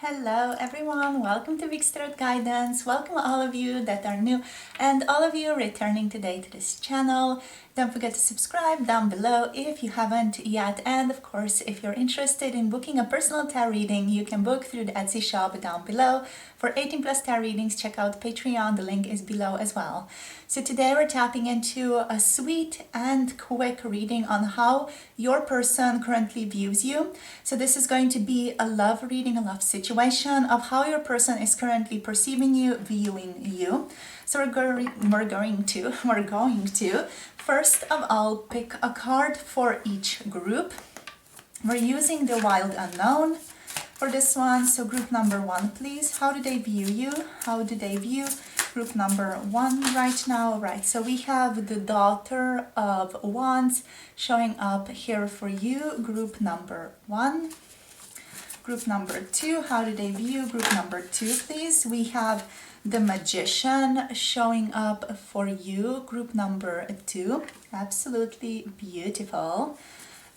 Hello everyone, welcome to Big Tarot Guidance. Welcome all of you that are new and all of you returning today to this channel. Don't forget to subscribe down below if you haven't yet, and of course if you're interested in booking a personal tarot reading, you can book through the Etsy shop down below. For 18 plus tarot readings, check out Patreon, the link is below as well. So today we're tapping into a sweet and quick reading on how your person currently views you. So this is going to be a love reading, a love situation of how your person is currently perceiving you, viewing you. So we're going to first of all pick a card for each group. We're using the Wild Unknown for this one. So group number one, please. How do they view you? How do they view group number one right now? Right, so we have the Daughter of Wands showing up here for you, group number one. Group number two, how do they view group number two, please? We have the Magician showing up for you, group number two. Absolutely beautiful.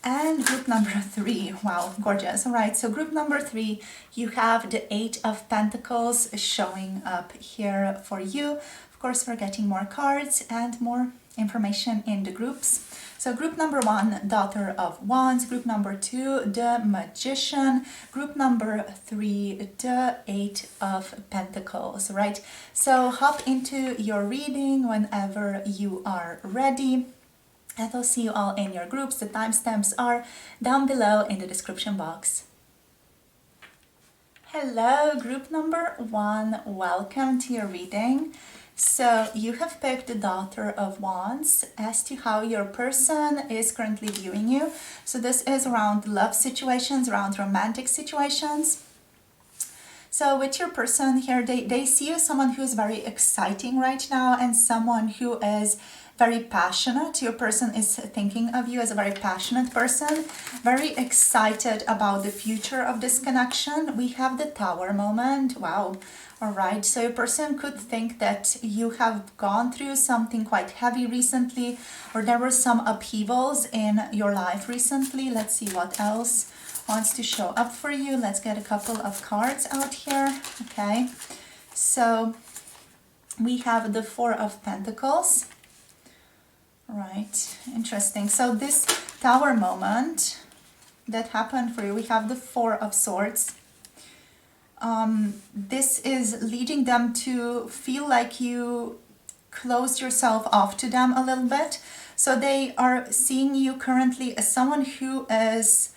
And group number three, wow, gorgeous. All right, so group number three, you have the Eight of Pentacles showing up here for you. Of course, we're getting more cards and more information in the groups. So group number one, Daughter of Wands. Group number two, the Magician. Group number three, the Eight of Pentacles, right? So hop into your reading whenever you are ready. And I'll see you all in your groups. The timestamps are down below in the description box. Hello, group number one. Welcome to your reading. So you have picked the Daughter of Wands as to how your person is currently viewing you. So this is around love situations, around romantic situations. So with your person here, they see you as someone who is very exciting right now and someone who is very passionate. Your person is thinking of you as a very passionate person, very excited about the future of this connection. We have the Tower moment. Wow. All right, so your person could think that you have gone through something quite heavy recently, or there were some upheavals in your life recently. Let's see what else wants to show up for you. Let's get a couple of cards out here. Okay, so we have the Four of Pentacles. Right, interesting. So this Tower moment that happened for you, we have the Four of Swords. This is leading them to feel like you closed yourself off to them a little bit. So they are seeing you currently as someone who is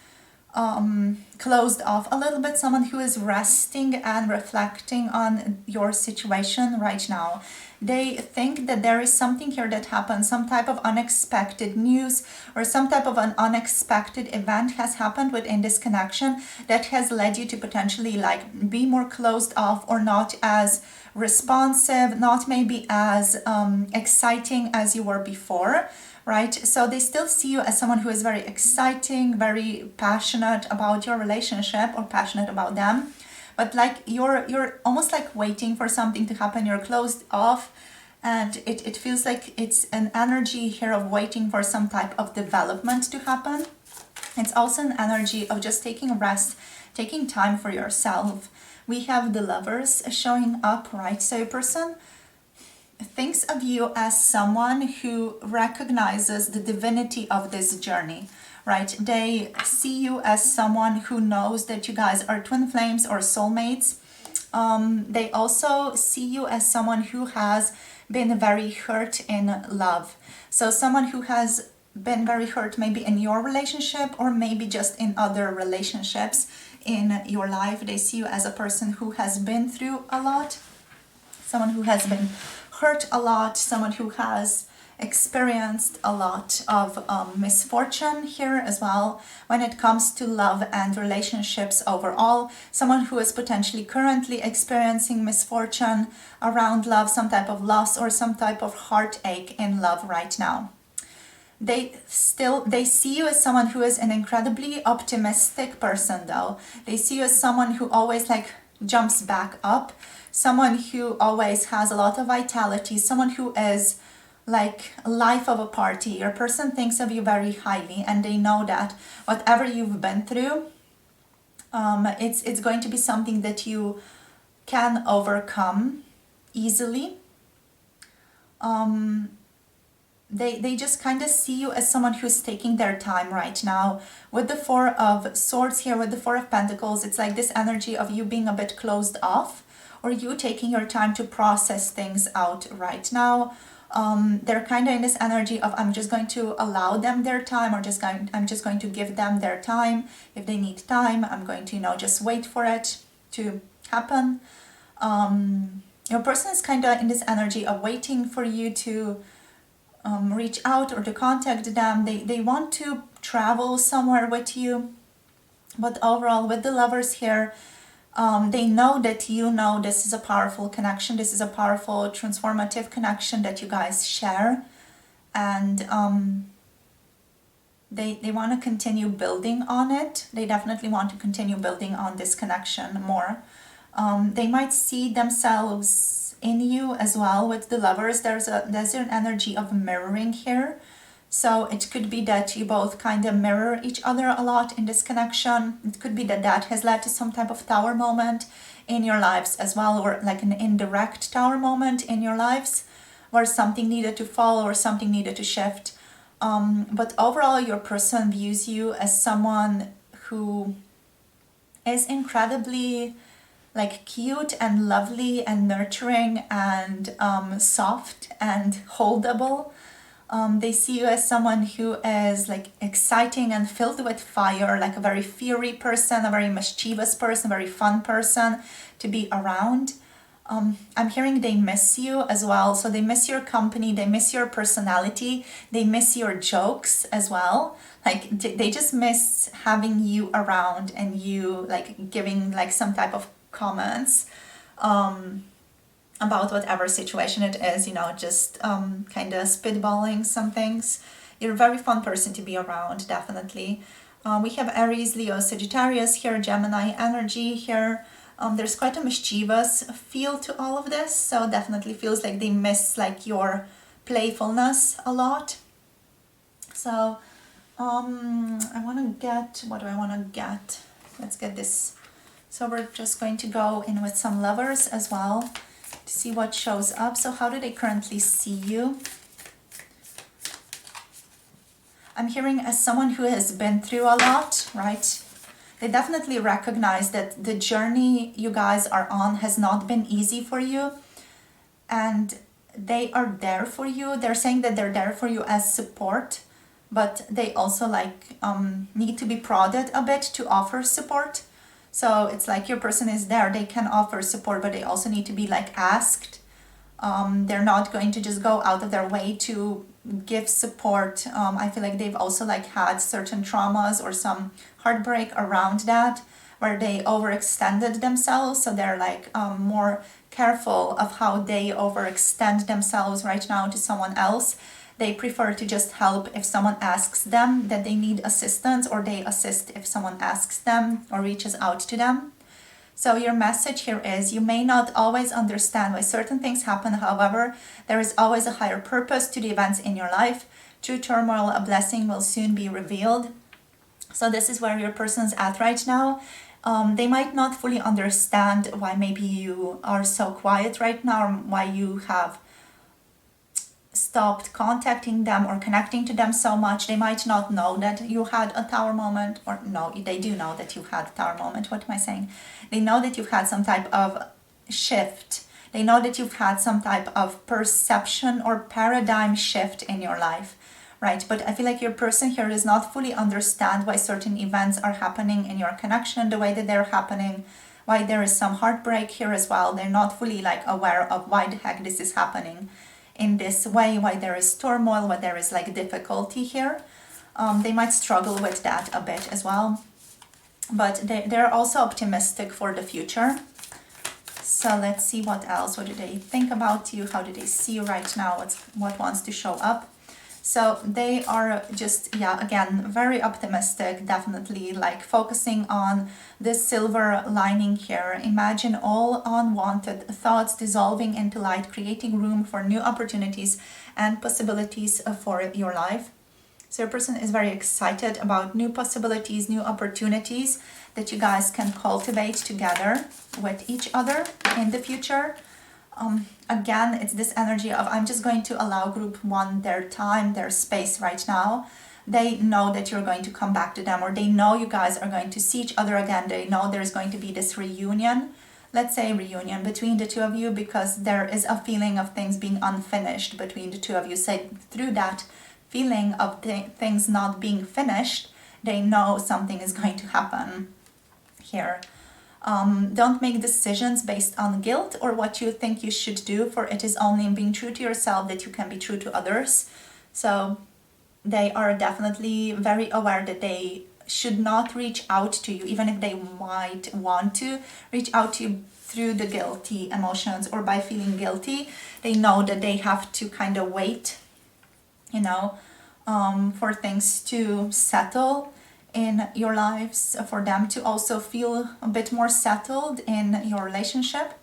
closed off a little bit, someone who is resting and reflecting on your situation right now. They think that there is something here that happened, some type of unexpected news or some type of an unexpected event has happened within this connection that has led you to potentially like be more closed off or not as responsive, not maybe as exciting as you were before. Right? So they still see you as someone who is very exciting, very passionate about your relationship or passionate about them. But like you're almost like waiting for something to happen. You're closed off and it feels like it's an energy here of waiting for some type of development to happen. It's also an energy of just taking a rest, taking time for yourself. We have the Lovers showing up, right? So your person thinks of you as someone who recognizes the divinity of this journey, right? They see you as someone who knows that you guys are twin flames or soulmates. They also see you as someone who has been very hurt in love. So someone who has been very hurt maybe in your relationship or maybe just in other relationships in your life. They see you as a person who has been through a lot, someone who has been hurt a lot, someone who has experienced a lot of misfortune here as well when it comes to love and relationships overall. Someone who is potentially currently experiencing misfortune around love, some type of loss or some type of heartache in love right now. They see you as someone who is an incredibly optimistic person though. They see you as someone who always like jumps back up, someone who always has a lot of vitality, someone who is like life of a party. Your person thinks of you very highly and they know that whatever you've been through, It's going to be something that you can overcome easily. They just kind of see you as someone who's taking their time right now. With the Four of Swords here, with the Four of Pentacles, it's like this energy of you being a bit closed off, or you taking your time to process things out right now. They're kind of in this energy of, I'm just going to allow them their time, or I'm just going to give them their time. If they need time, I'm going to, just wait for it to happen. Your person is kind of in this energy of waiting for you to reach out or to contact them. They want to travel somewhere with you, but overall with the Lovers here, they know that this is a powerful connection. This is a powerful transformative connection that you guys share, and they want to continue building on it. They definitely want to continue building on this connection more. They might see themselves in you as well. With the Lovers, there's an energy of mirroring here. So it could be that you both kind of mirror each other a lot in this connection. It could be that has led to some type of tower moment in your lives as well, or like an indirect tower moment in your lives where something needed to fall or something needed to shift. But overall, your person views you as someone who is incredibly cute and lovely and nurturing and soft and holdable. They see you as someone who is exciting and filled with fire, like a very fiery person, a very mischievous person, very fun person to be around. I'm hearing they miss you as well. So they miss your company, they miss your personality, they miss your jokes as well. They just miss having you around and you giving some type of comments about whatever situation it is, just kind of spitballing some things. You're a very fun person to be around, definitely. We have Aries, Leo, Sagittarius here, Gemini energy here. There's quite a mischievous feel to all of this, so definitely feels like they miss your playfulness a lot. So I want to get, what do I want to get? Let's get this. So we're just going to go in with some Lovers as well to see what shows up. So how do they currently see you? I'm hearing as someone who has been through a lot, right? They definitely recognize that the journey you guys are on has not been easy for you, and they are there for you. They're saying that they're there for you as support, but they also need to be prodded a bit to offer support. So it's your person is there, they can offer support, but they also need to be asked. They're not going to just go out of their way to give support. I feel like they've also had certain traumas or some heartbreak around that, where they overextended themselves. So they're more careful of how they overextend themselves right now to someone else. They prefer to just help if someone asks them that they need assistance, or they assist if someone asks them or reaches out to them. So your message here is, you may not always understand why certain things happen. However, there is always a higher purpose to the events in your life. Through turmoil, a blessing will soon be revealed. So this is where your person's at right now. They might not fully understand why maybe you are so quiet right now, or why you have stopped contacting them or connecting to them so much. They might not know that you had a tower moment, or no, they do know that you had a tower moment. What am I saying? They know that you've had some type of shift. They know that you've had some type of perception or paradigm shift in your life, right? But I feel like your person here does not fully understand why certain events are happening in your connection the way that they're happening, why there is some heartbreak here as well. They're not fully aware of why the heck this is happening in this way, why there is turmoil, why there is difficulty here. They might struggle with that a bit as well, but they're also optimistic for the future. So let's see what else. What do they think about you? How do they see you right now? What wants to show up? So they are just, again, very optimistic, definitely focusing on the silver lining here. Imagine all unwanted thoughts dissolving into light, creating room for new opportunities and possibilities for your life. So your person is very excited about new possibilities, new opportunities that you guys can cultivate together with each other in the future. Again, it's this energy of I'm just going to allow group one their time, their space right now. They know that you're going to come back to them, or they know you guys are going to see each other again. They know there's going to be this reunion, let's say reunion between the two of you, because there is a feeling of things being unfinished between the two of you. So through that feeling of things not being finished, they know something is going to happen here. Don't make decisions based on guilt or what you think you should do, for it is only in being true to yourself that you can be true to others. So they are definitely very aware that they should not reach out to you, even if they might want to reach out to you through the guilty emotions or by feeling guilty. They know that they have to kind of wait, you know, for things to settle in your lives, for them to also feel a bit more settled in your relationship,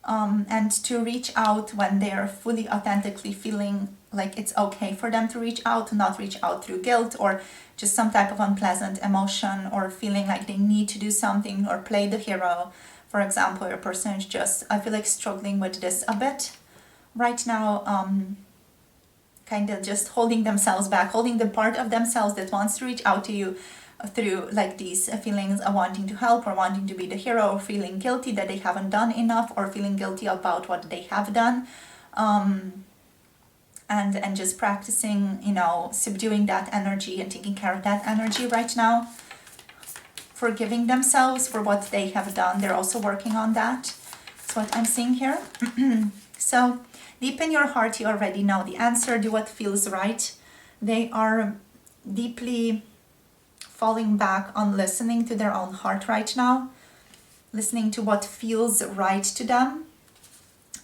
and to reach out when they're fully authentically feeling like it's okay for them to reach out, not reach out through guilt or just some type of unpleasant emotion or feeling like they need to do something or play the hero. For example, your person is just, I feel like, struggling with this a bit right now, kind of just holding themselves back, holding the part of themselves that wants to reach out to you through like these feelings of wanting to help or wanting to be the hero, or feeling guilty that they haven't done enough, or feeling guilty about what they have done, and just practicing, you know, subduing that energy and taking care of that energy right now, forgiving themselves for what they have done. They're also working on that. That's what I'm seeing here. So deep in your heart, you already know the answer. Do what feels right. They are deeply falling back on listening to their own heart right now, listening to what feels right to them.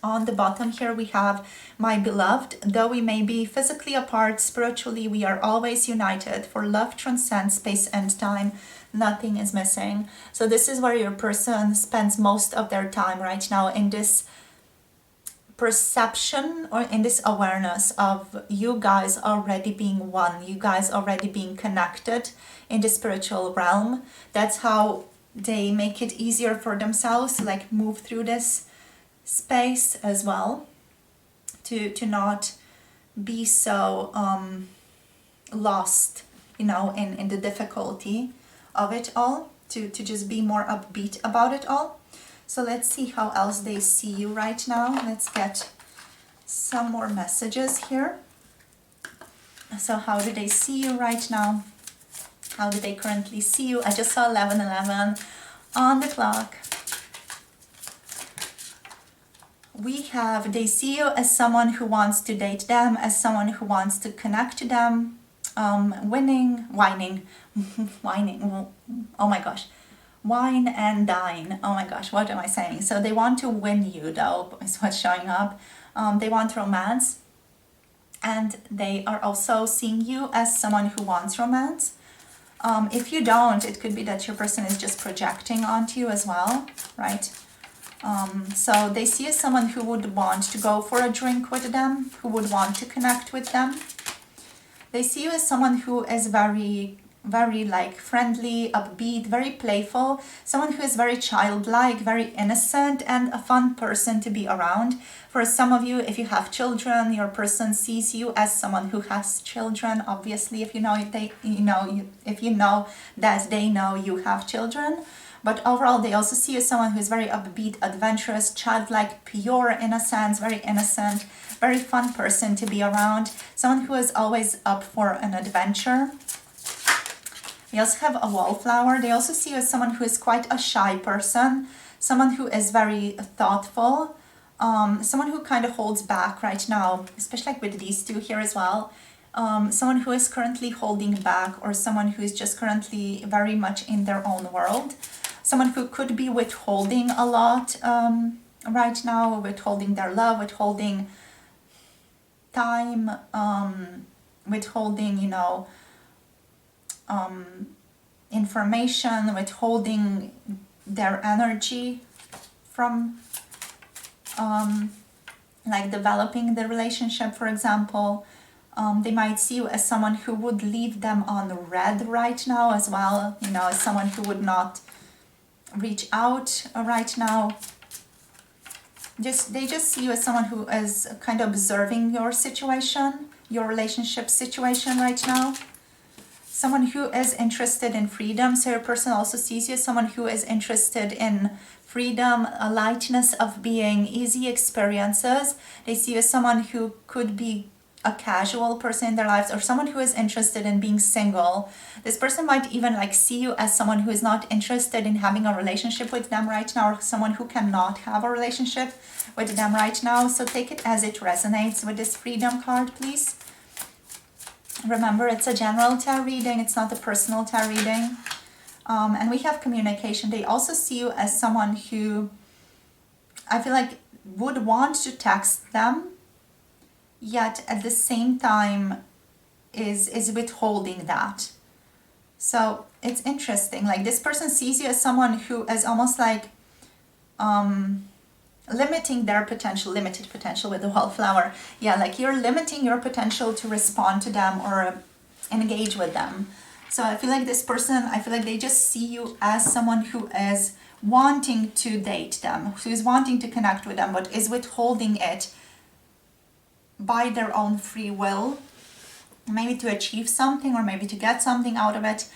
On the bottom here we have, my beloved, though we may be physically apart, spiritually we are always united, for love transcends space and time. Nothing is missing. So this is where your person spends most of their time right now, in this perception or in this awareness of you guys already being one, you guys already being connected in the spiritual realm. That's how they make it easier for themselves to like move through this space as well, to not be so lost, you know, in the difficulty of it all, to just be more upbeat about it all. So let's see how else they see you right now. Let's get some more messages here. So how do they see you right now? How do they currently see you? I just saw 11:11 on the clock. We have, they see you as someone who wants to date them, as someone who wants to connect to them, whining, oh my gosh, wine and dine. Oh my gosh, what am I saying? So they want to win you though, is what's showing up. They want romance, and they are also seeing you as someone who wants romance. If you don't, it could be that your person is just projecting onto you as well, right? So they see you as someone who would want to go for a drink with them, who would want to connect with them. They see you as someone who is very, very like friendly, upbeat, very playful, someone who is very childlike, very innocent, and a fun person to be around. For some of you, if you have children, your person sees you as someone who has children. Obviously, if you know that they know you have children. But overall, they also see you as someone who is very upbeat, adventurous, childlike, pure in a sense, very innocent, very fun person to be around, someone who is always up for an adventure. We also have a wallflower. They also see you as someone who is quite a shy person, someone who is very thoughtful, someone who kind of holds back right now, especially like with these two here as well. Someone who is currently holding back, or someone who is just currently very much in their own world. Someone who could be withholding a lot right now, withholding their love, withholding time, withholding, information, withholding their energy from like developing the relationship, for example. They might see you as someone who would leave them on red right now as well, you know, as someone who would not reach out right now. They just see you as someone who is kind of observing your situation, your relationship situation right now. Someone who is interested in freedom. So your person also sees you as someone who is interested in freedom, a lightness of being, easy experiences. They see you as someone who could be a casual person in their lives, or someone who is interested in being single. This person might even like see you as someone who is not interested in having a relationship with them right now, or someone who cannot have a relationship with them right now. So take it as it resonates with this freedom card, please. Remember, it's a general tarot reading, it's not a personal tarot reading. And we have communication. They also see you as someone who, I feel like, would want to text them, yet at the same time is withholding that. So it's interesting. Like, this person sees you as someone who is almost like limiting their potential, limited potential with the wallflower. Yeah, like you're limiting your potential to respond to them or engage with them. So I feel like this person, I feel like they just see you as someone who is wanting to date them, who is wanting to connect with them, but is withholding it by their own free will, maybe to achieve something or maybe to get something out of it.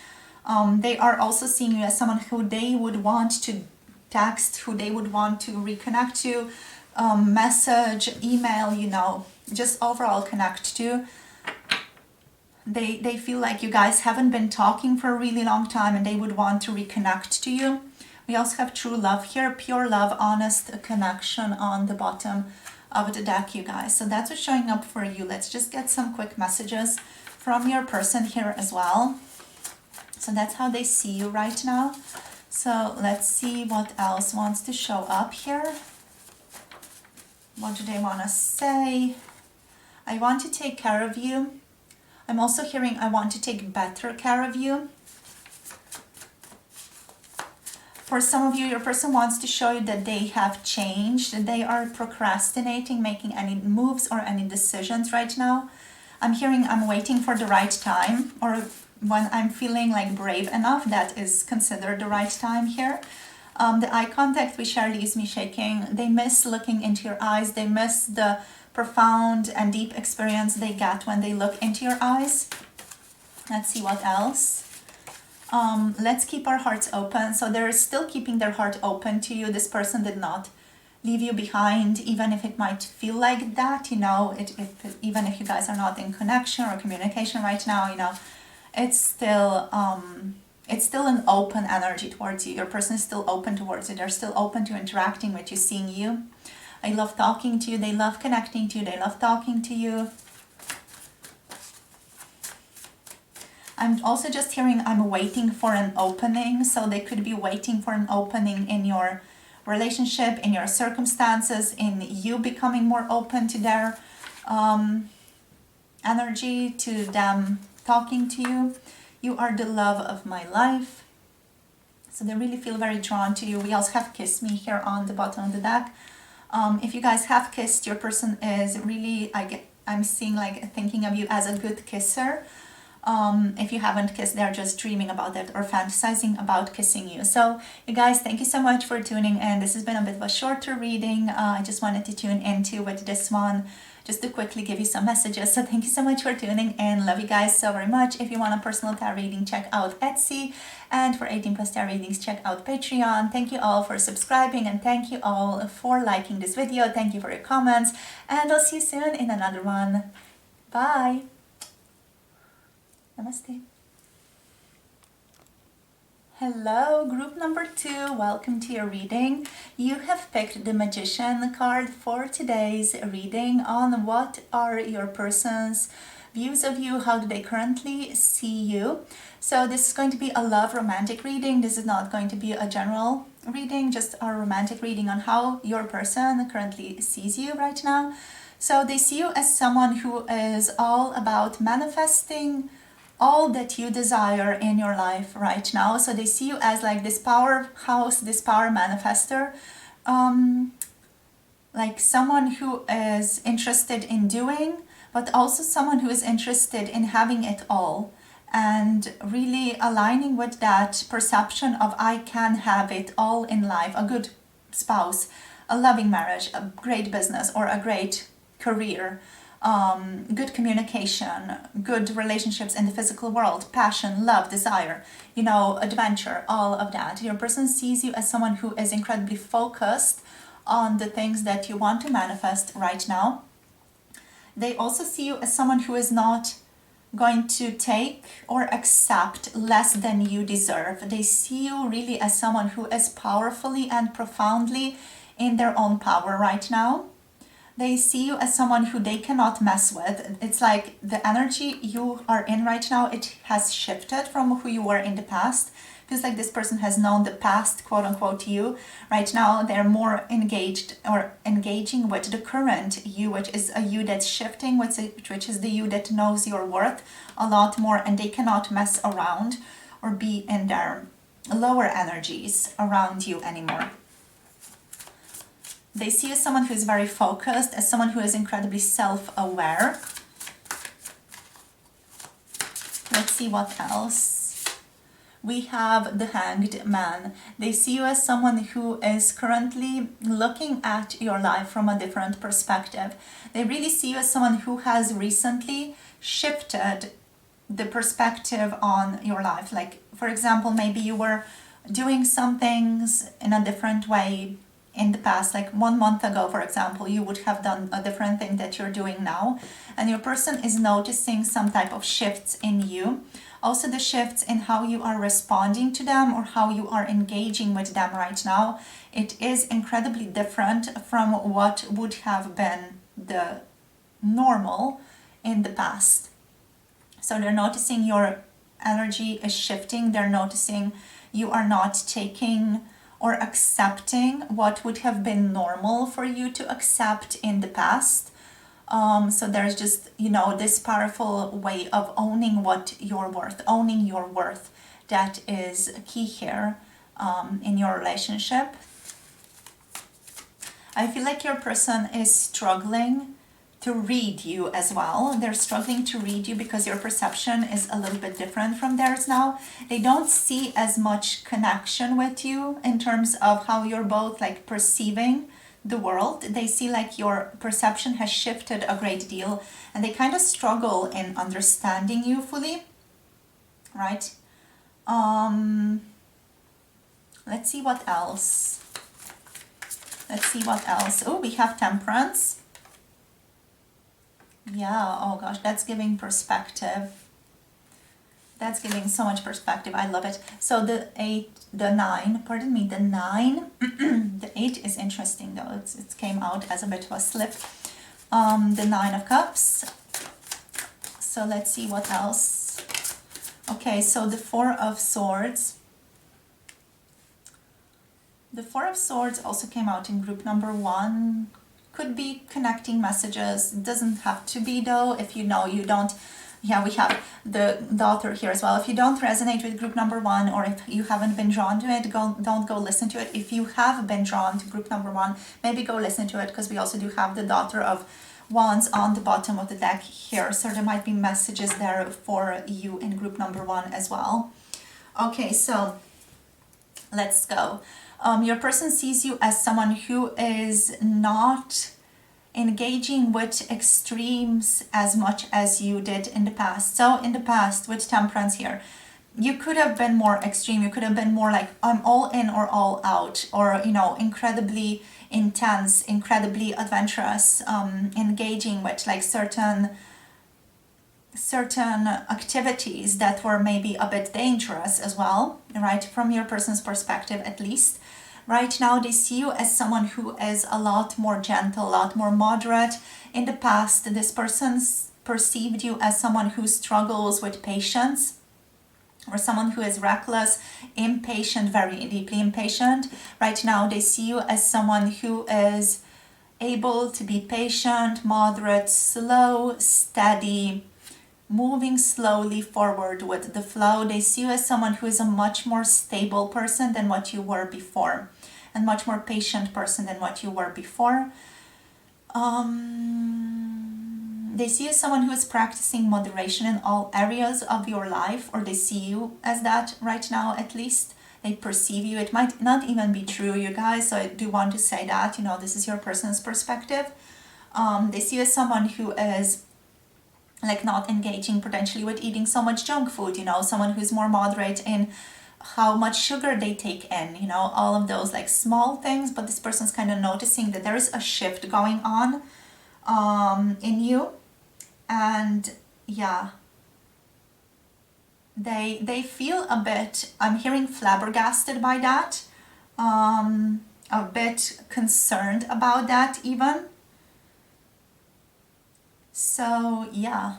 They are also seeing you as someone who they would want to text, who they would want to reconnect to, message, email, you know, just overall connect to. They feel like you guys haven't been talking for a really long time and they would want to reconnect to you. We also have true love here, pure love, honest connection on the bottom of the deck, you guys. So that's what's showing up for you. Let's just get some quick messages from your person here as well. So that's how they see you right now. So let's see what else wants to show up here. What do they want to say? I want to take care of you. I'm also hearing I want to take better care of you. For some of you, your person wants to show you that they have changed, that they are procrastinating making any moves or any decisions right now. I'm hearing I'm waiting for the right time, or when I'm feeling like brave enough, that is considered the right time here. The eye contact we share leaves me shaking. They miss looking into your eyes. They miss the profound and deep experience they get when they look into your eyes. Let's see what else. Let's keep our hearts open. So they're still keeping their heart open to you. This person did not leave you behind, even if it might feel like that, you know, even if you guys are not in connection or communication right now, you know, it's still an open energy towards you. Your person is still open towards you. They're still open to interacting with you, seeing you. I love talking to you. They love connecting to you. They love talking to you. I'm also just hearing I'm waiting for an opening. So they could be waiting for an opening in your relationship, in your circumstances, in you becoming more open to their energy, to them talking to you. You are the love of my life. So they really feel very drawn to you. We also have Kiss Me here on the bottom of the deck. If you guys have kissed, your person is really, I'm seeing like thinking of you as a good kisser. If you haven't kissed, they're just dreaming about it or fantasizing about kissing you. So you guys, thank you so much for tuning in. This has been a bit of a shorter reading. I just wanted to tune into with this one, just to quickly give you some messages. So thank you so much for tuning in. Love you guys so very much. If you want a personal tarot reading, check out Etsy. And for 18+ tarot readings, check out Patreon. Thank you all for subscribing, and thank you all for liking this video. Thank you for your comments, and I'll see you soon in another one. Bye. Namaste. Hello, group number 2. Welcome to your reading. You have picked the Magician card for today's reading on what are your person's views of you, how do they currently see you. So this is going to be a love romantic reading. This is not going to be a general reading, just a romantic reading on how your person currently sees you right now. So they see you as someone who is all about manifesting all that you desire in your life right now. So they see you as like this powerhouse, this power manifester, like someone who is interested in doing, but also someone who is interested in having it all and really aligning with that perception of I can have it all in life, a good spouse, a loving marriage, a great business or a great career, good communication, good relationships in the physical world, passion, love, desire, adventure, all of that. Your person sees you as someone who is incredibly focused on the things that you want to manifest right now. They also see you as someone who is not going to take or accept less than you deserve. They see you really as someone who is powerfully and profoundly in their own power right now. They see you as someone who they cannot mess with. It's like the energy you are in right now, it has shifted from who you were in the past. Feels like this person has known the past, quote unquote, you. Right now, they're more engaged or engaging with the current you, which is a you that's shifting, which is the you that knows your worth a lot more, and they cannot mess around or be in their lower energies around you anymore. They see you as someone who is very focused, as someone who is incredibly self-aware. Let's see what else. We have the Hanged Man. They see you as someone who is currently looking at your life from a different perspective. They really see you as someone who has recently shifted the perspective on your life. Like, for example, maybe you were doing some things in a different way in the past, like 1 month ago, for example, you would have done a different thing that you're doing now, and your person is noticing some type of shifts in you. Also the shifts in how you are responding to them or how you are engaging with them right now. It is incredibly different from what would have been the normal in the past. So they're noticing your energy is shifting. They're noticing you are not taking or accepting what would have been normal for you to accept in the past. So there's just, this powerful way of owning owning your worth. That is key here in your relationship. I feel like your person is struggling to read you as well. They're struggling to read you because your perception is a little bit different from theirs now. They don't see as much connection with you in terms of how you're both like perceiving the world. They see like your perception has shifted a great deal and they kind of struggle in understanding you fully, right? Let's see what else. Oh, we have Temperance. Yeah, oh gosh, that's giving perspective. That's giving so much perspective. I love it. So the 9, the 8 is interesting though. It came out as a bit of a slip. The 9 of Cups. So let's see what else. Okay, so the 4 of Swords. The 4 of Swords also came out in group number 1. Could be connecting messages. It doesn't have to be though. If you don't. Yeah, we have the Daughter here as well. If you don't resonate with group number 1 or if you haven't been drawn to it, don't go listen to it. If you have been drawn to group number 1, maybe go listen to it because we also do have the Daughter of Wands on the bottom of the deck here. So there might be messages there for you in group number 1 as well. Okay, so let's go. Your person sees you as someone who is not engaging with extremes as much as you did in the past. So in the past with Temperance here, you could have been more extreme. You could have been more like, I'm all in or all out, or incredibly intense, incredibly adventurous, engaging with like certain activities that were maybe a bit dangerous as well, right? From your person's perspective, at least. Right now, they see you as someone who is a lot more gentle, a lot more moderate. In the past, this person perceived you as someone who struggles with patience, or someone who is reckless, impatient, very deeply impatient. Right now, they see you as someone who is able to be patient, moderate, slow, steady, moving slowly forward with the flow. They see you as someone who is a much more stable person than what you were before, and much more patient person than what you were before. They see you as someone who is practicing moderation in all areas of your life, or they see you as that right now at least. They perceive you. It might not even be true, you guys, so I do want to say that, you know, this is your person's perspective. They see you as someone who is like not engaging potentially with eating so much junk food, you know, someone who's more moderate in how much sugar they take in, you know, all of those like small things, but this person's kind of noticing that there is a shift going on in you. And yeah, they feel a bit, I'm hearing flabbergasted by that, a bit concerned about that even. So yeah,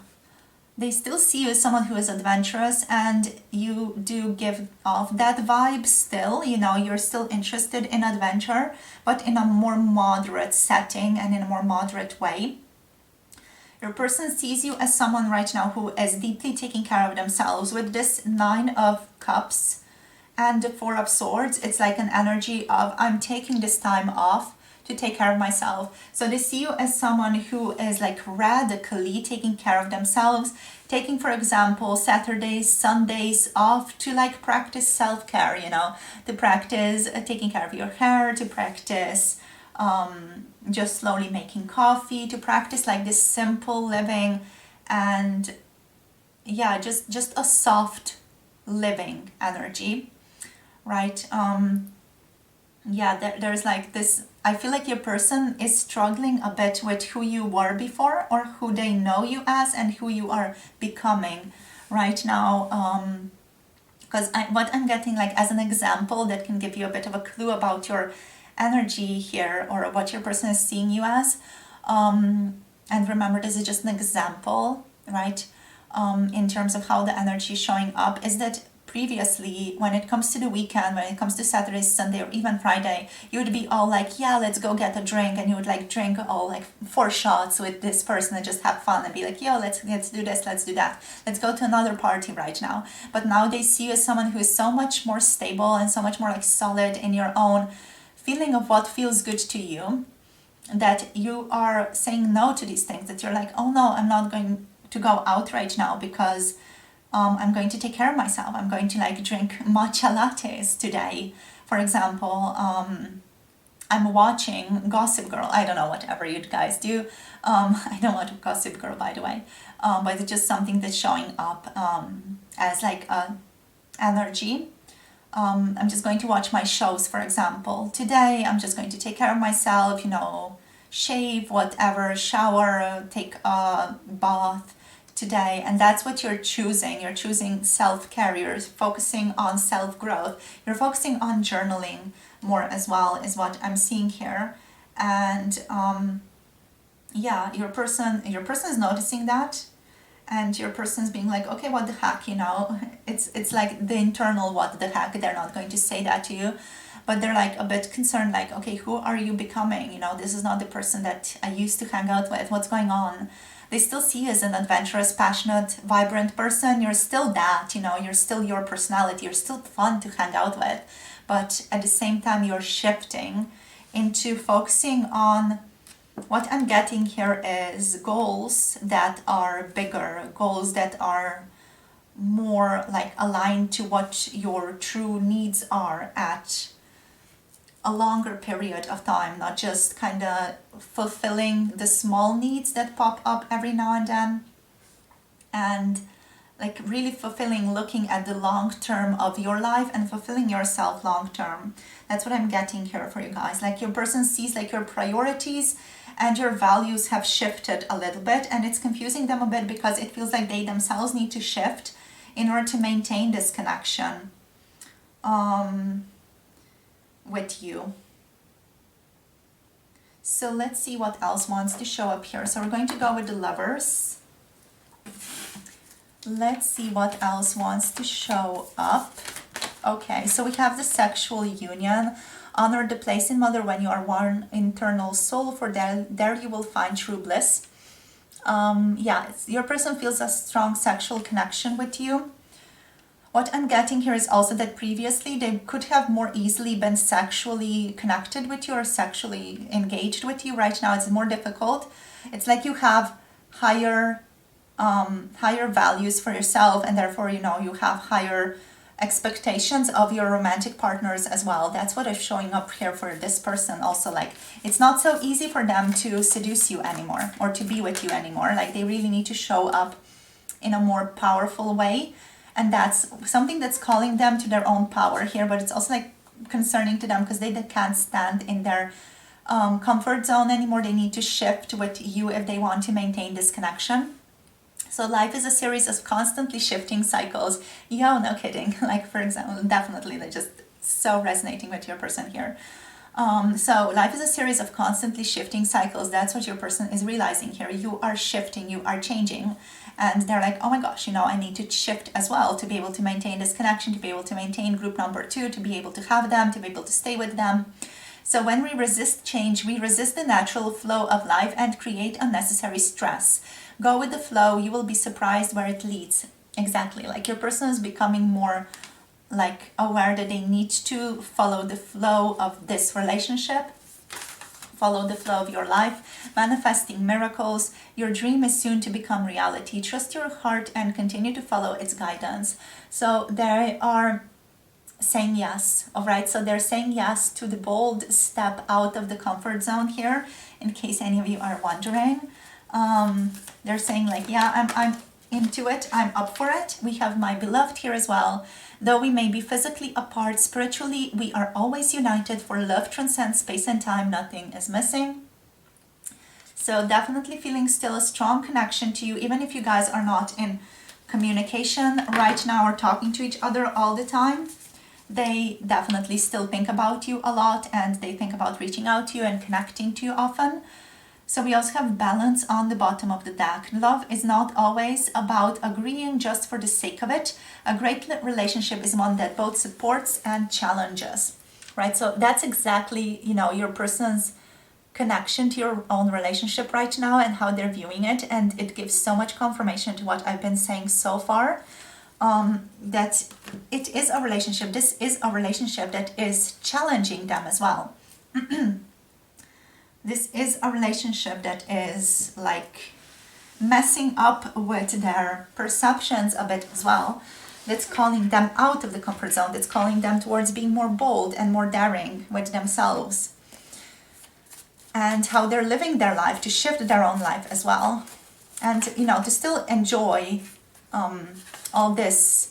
they still see you as someone who is adventurous, and you do give off that vibe still, you know, you're still interested in adventure, but in a more moderate setting and in a more moderate way. Your person sees you as someone right now who is deeply taking care of themselves. With this 9 of Cups and the 4 of Swords, it's like an energy of I'm taking this time off to take care of myself. So they see you as someone who is like radically taking care of themselves, taking, for example, Saturdays, Sundays off to like practice self-care, you know, to practice taking care of your hair, to practice just slowly making coffee, to practice like this simple living, and yeah, just a soft living energy, right? Yeah, there's like this, I feel like your person is struggling a bit with who you were before, or who they know you as, and who you are becoming right now. Because what I'm getting like as an example that can give you a bit of a clue about your energy here, or what your person is seeing you as. And remember, this is just an example, right? In terms of how the energy is showing up, is that previously, when it comes to the weekend, when it comes to Saturday, Sunday, or even Friday, you would be all like, yeah, let's go get a drink, and you would like drink all like 4 shots with this person and just have fun and be like, yo, let's do this, let's do that, let's go to another party right now. But now they see you as someone who is so much more stable and so much more like solid in your own feeling of what feels good to you, that you are saying no to these things, that you're like, oh no, I'm not going to go out right now because I'm going to take care of myself. I'm going to like drink matcha lattes today, for example. I'm watching Gossip Girl. I don't know, whatever you guys do. I don't watch Gossip Girl, by the way, but it's just something that's showing up as like a energy. I'm just going to watch my shows, for example. Today, I'm just going to take care of myself, you know, shave, whatever, shower, take a bath today. And that's what you're choosing. You're choosing self-care. You're focusing on self-growth. You're focusing on journaling more as well, is what I'm seeing here. And yeah, your person is noticing that. And your person's being like, okay, what the heck, you know, it's like the internal what the heck. They're not going to say that to you, but they're like a bit concerned, like, okay, who are you becoming? You know, this is not the person that I used to hang out with. What's going on? They still see you as an adventurous, passionate, vibrant person. You're still that, you know, you're still your personality. You're still fun to hang out with. But at the same time, you're shifting into focusing on, what I'm getting here is goals that are bigger, goals that are more like aligned to what your true needs are at a longer period of time, not just kind of fulfilling the small needs that pop up every now and then, and like really fulfilling, looking at the long term of your life and fulfilling yourself long term. That's what I'm getting here for you guys. Like your person sees like your priorities and your values have shifted a little bit, and it's confusing them a bit because it feels like they themselves need to shift in order to maintain this connection with you. So let's see what else wants to show up here. So we're going to go with the Lovers. Let's see what else wants to show up. Okay, so we have the sexual union. Honor the place in mother when you are one internal soul, for there you will find true bliss. Yeah, your person feels a strong sexual connection with you. What I'm getting here is also that previously they could have more easily been sexually connected with you or sexually engaged with you. Right now it's more difficult. It's like you have higher higher values for yourself, and therefore, you know, you have higher expectations of your romantic partners as well. That's what is showing up here for this person also. Like, it's not so easy for them to seduce you anymore or to be with you anymore. Like, they really need to show up in a more powerful way, and that's something that's calling them to their own power here. But it's also like concerning to them because they can't stand in their comfort zone anymore. They need to shift with you if they want to maintain this connection. So life is a series of constantly shifting cycles. Yo, no kidding. Like, for example, definitely they're just so resonating with your person here. So life is a series of constantly shifting cycles. That's what your person is realizing here. You are shifting, you are changing. And they're like, oh my gosh, you know, I need to shift as well to be able to maintain this connection, to be able to maintain group number 2, to be able to have them, to be able to stay with them. So when we resist change, we resist the natural flow of life and create unnecessary stress. Go with the flow, you will be surprised where it leads. Exactly, like your person is becoming more like aware that they need to follow the flow of this relationship, follow the flow of your life, manifesting miracles. Your dream is soon to become reality. Trust your heart and continue to follow its guidance. So they are saying yes. All right, so they're saying yes to the bold step out of the comfort zone here, in case any of you are wondering. They're saying like, yeah, I'm into it, I'm up for it. We have my beloved here as well. Though we may be physically apart, spiritually we are always united, for love transcends space and time. Nothing is missing. So definitely feeling still a strong connection to you, even if you guys are not in communication right now or talking to each other all the time. They definitely still think about you a lot, and they think about reaching out to you and connecting to you often. So we also have balance on the bottom of the deck. Love is not always about agreeing just for the sake of it. A great relationship is one that both supports and challenges, right? So that's exactly, you know, your person's connection to your own relationship right now and how they're viewing it. And it gives so much confirmation to what I've been saying so far, that it is a relationship. This is a relationship that is challenging them as well. This is a relationship that is like messing up with their perceptions a bit as well. That's calling them out of the comfort zone. That's calling them towards being more bold and more daring with themselves. And how they're living their life, to shift their own life as well. And, you know, to still enjoy all this,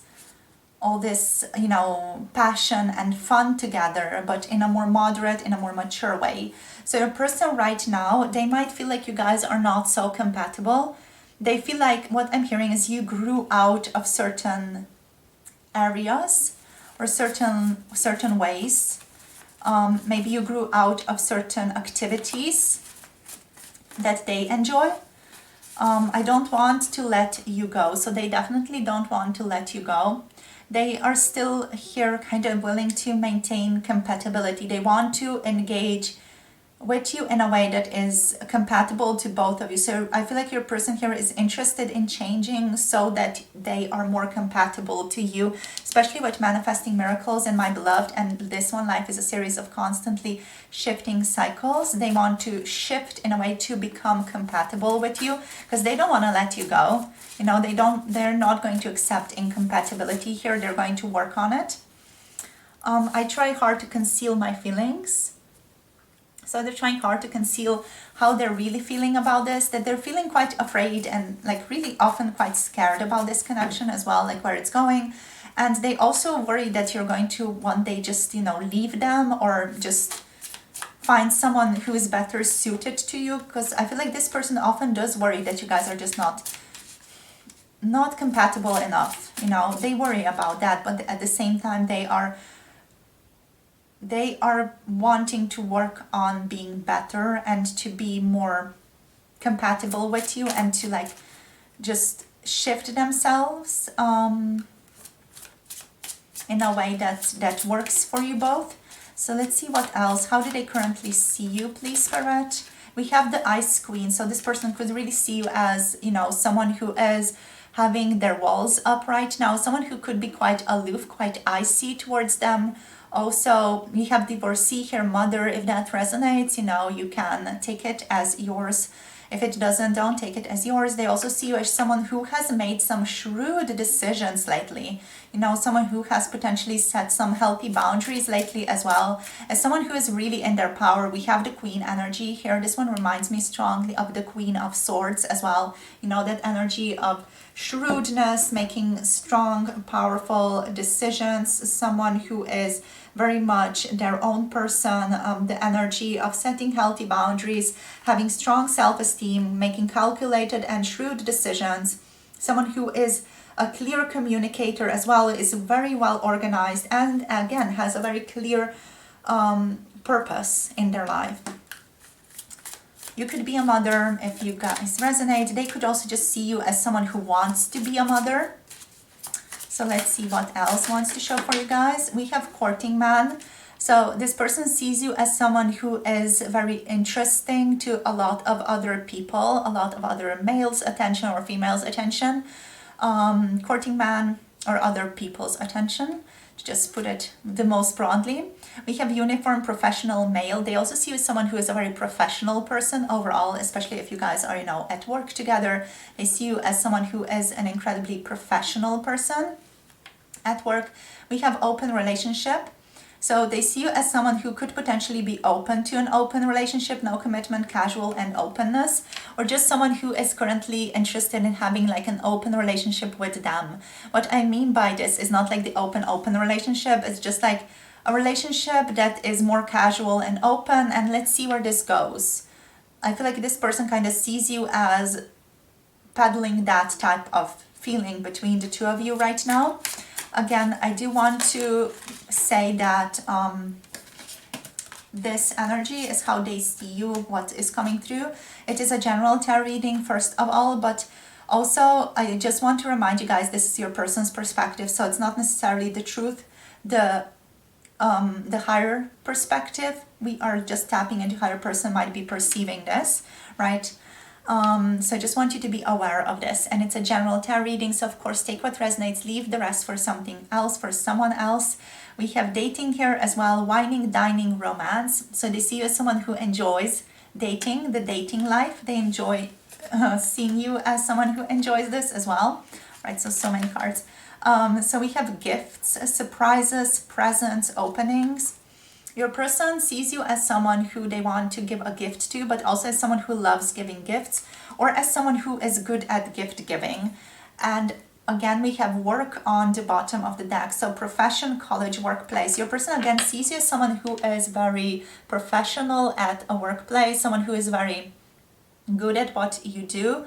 you know, passion and fun together, but in a more moderate, in a more mature way. So your person right now, they might feel like you guys are not so compatible. They feel like, what I'm hearing is, you grew out of certain areas or certain ways. Maybe you grew out of certain activities that they enjoy. I don't want to let you go. So they definitely don't want to let you go. They are still here kind of willing to maintain compatibility. They want to engage with you in a way that is compatible to both of you. So I feel like your person here is interested in changing so that they are more compatible to you, especially with manifesting miracles and my beloved. And this one, life is a series of constantly shifting cycles. They want to shift in a way to become compatible with you, because they don't want to let you go. You know, they're not going to accept incompatibility here. They're going to work on it. I try hard to conceal my feelings. So they're trying hard to conceal how they're really feeling about this, that they're feeling quite afraid and like really often quite scared about this connection as well, like where it's going. And they also worry that you're going to one day just, you know, leave them or just find someone who is better suited to you, because I feel like this person often does worry that you guys are just not compatible enough. You know, they worry about that, but at the same time they are wanting to work on being better and to be more compatible with you and to like just shift themselves in a way that works for you both. So let's see what else. How do they currently see you, please, Spirit? We have the Ice Queen. So this person could really see you as, you know, someone who is having their walls up right now, someone who could be quite aloof, quite icy towards them. Also, we have divorcee here, mother. If that resonates, you know, you can take it as yours. If it doesn't, don't take it as yours. They also see you as someone who has made some shrewd decisions lately. You know, someone who has potentially set some healthy boundaries lately as well. As someone who is really in their power, we have the Queen energy here. This one reminds me strongly of the Queen of Swords as well. You know, that energy of shrewdness, making strong, powerful decisions. Someone who is very much their own person, the energy of setting healthy boundaries, having strong self-esteem, making calculated and shrewd decisions. Someone who is a clear communicator as well, is very well organized, and again has a very clear purpose in their life. You could be a mother if you guys resonate. They could also just see you as someone who wants to be a mother. So let's see what else wants to show for you guys. We have courting man. So this person sees you as someone who is very interesting to a lot of other people, a lot of other males' attention or females' attention. Courting man or other people's attention, to just put it the most broadly. We have uniform professional male. They also see you as someone who is a very professional person overall, especially if you guys are, you know, at work together. They see you as someone who is an incredibly professional person at work. We have open relationship. So they see you as someone who could potentially be open to an open relationship, no commitment, casual and openness, or just someone who is currently interested in having like an open relationship with them. What I mean by this is not like the open relationship. It's just like a relationship that is more casual and open, and let's see where this goes. I feel like this person kind of sees you as peddling that type of feeling between the two of you right now. Again, I do want to say that this energy is how they see you, what is coming through. It is a general tarot reading, first of all, but also I just want to remind you guys, this is your person's perspective, so it's not necessarily the truth, the higher perspective. We are just tapping into higher person might be perceiving this, right? So I just want you to be aware of this, and it's a general tarot reading, so of course take what resonates, leave the rest for something else, for someone else. We have dating here as well, whining, dining, romance. So they see you as someone who enjoys dating, the dating life. They enjoy seeing you as someone who enjoys this as well, right? So many cards. So we have gifts, surprises, presents, openings. Your person sees you as someone who they want to give a gift to, but also as someone who loves giving gifts, or as someone who is good at gift giving. And again, we have work on the bottom of the deck. So profession, college, workplace. Your person again sees you as someone who is very professional at a workplace, someone who is very good at what you do.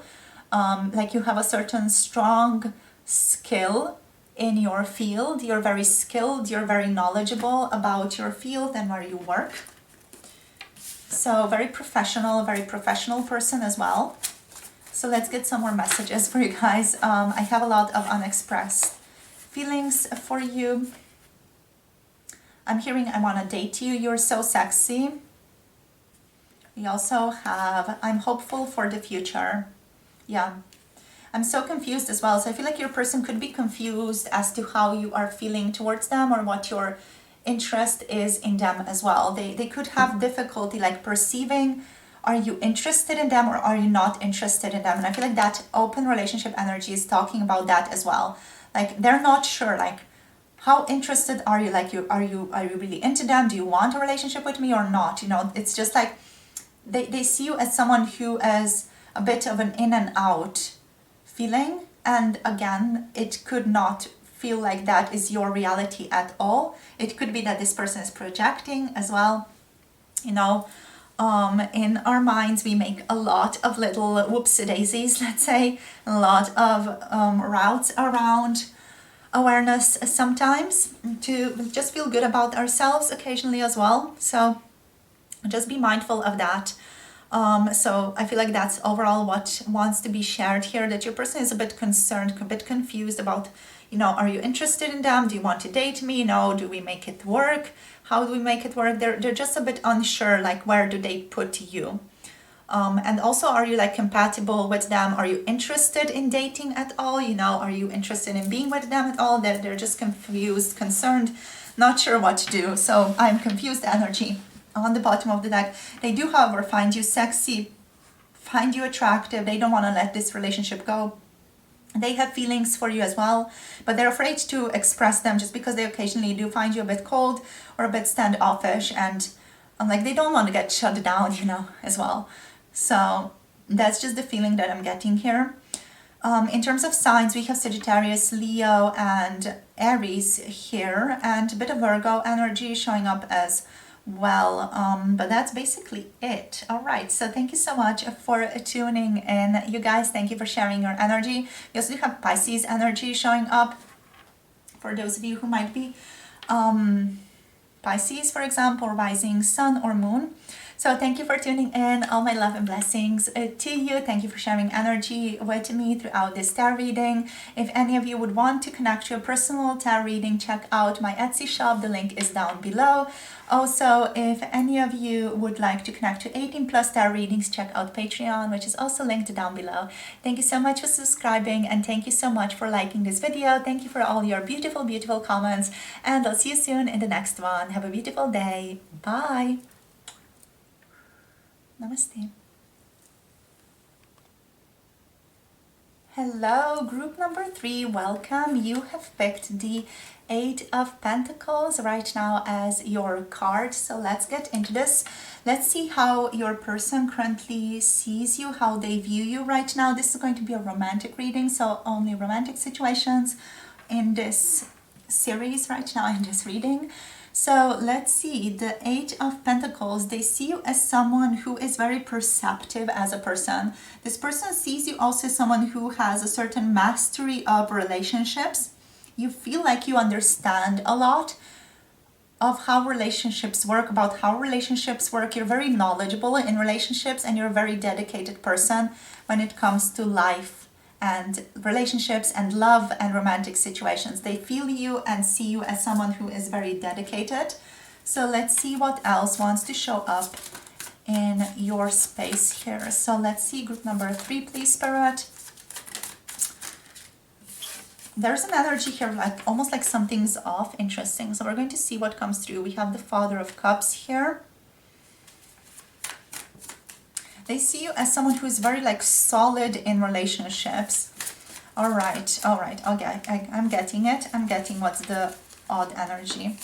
Like you have a certain strong skill in your field. You're very skilled, you're very knowledgeable about your field and where you work. So very professional person as well. So let's get some more messages for you guys. I have a lot of unexpressed feelings for you. I'm hearing I want to date you, you're so sexy. We also have I'm hopeful for the future. Yeah. I'm so confused as well. So I feel like your person could be confused as to how you are feeling towards them, or what your interest is in them as well. They could have difficulty like perceiving, are you interested in them or are you not interested in them? And I feel like that open relationship energy is talking about that as well. Like they're not sure, like how interested are you? Like are you really into them? Do you want a relationship with me or not? You know, it's just like they see you as someone who is a bit of an in and out feeling, and again, it could not feel like that is your reality at all. It could be that this person is projecting as well. You know, in our minds we make a lot of little whoopsie-daisies, let's say, a lot of routes around awareness sometimes to just feel good about ourselves occasionally as well. So just be mindful of that. So I feel like that's overall what wants to be shared here, that your person is a bit concerned, a bit confused about, you know, are you interested in them? Do you want to date me? You know, do we make it work? How do we make it work? They're just a bit unsure, like where do they put you? And also, are you like compatible with them? Are you interested in dating at all? You know, are you interested in being with them at all? They're just confused, concerned, not sure what to do. So I'm confused energy on the bottom of the deck. They do, however, find you sexy, find you attractive. They don't want to let this relationship go. They have feelings for you as well, but they're afraid to express them just because they occasionally do find you a bit cold or a bit standoffish, and like they don't want to get shut down, you know, as well. So that's just the feeling that I'm getting here. In terms of signs, we have Sagittarius, Leo, and Aries here, and a bit of Virgo energy showing up as well. But that's basically it. All right, so thank you so much for tuning in, you guys. Thank you for sharing your energy. We also do have Pisces energy showing up for those of you who might be Pisces, for example, rising sun or moon. So thank you for tuning in. All my love and blessings to you. Thank you for sharing energy with me throughout this tarot reading. If any of you would want to connect to a personal tarot reading, check out my Etsy shop. The link is down below. Also, if any of you would like to connect to 18 plus tarot readings, check out Patreon, which is also linked down below. Thank you so much for subscribing, and thank you so much for liking this video. Thank you for all your beautiful, beautiful comments, and I'll see you soon in the next one. Have a beautiful day. Bye. Namaste. Hello, group number 3. Welcome. You have picked the 8 of Pentacles right now as your card. So let's get into this. Let's see how your person currently sees you, how they view you right now. This is going to be a romantic reading, so only romantic situations in this series right now, in this reading. So let's see, the 8 of Pentacles, they see you as someone who is very perceptive as a person. This person sees you also as someone who has a certain mastery of relationships. You feel like you understand a lot of how relationships work, about how relationships work. You're very knowledgeable in relationships, and you're a very dedicated person when it comes to life and relationships and love and romantic situations. They feel you and see you as someone who is very dedicated. So let's see what else wants to show up in your space here. So let's see, group number 3, please, Spirit. There's an energy here, like almost like something's off. Interesting. So we're going to see what comes through. We have the Father of Cups here. They see you as someone who is very like solid in relationships. All right, okay, I'm getting it. I'm getting what's the odd energy.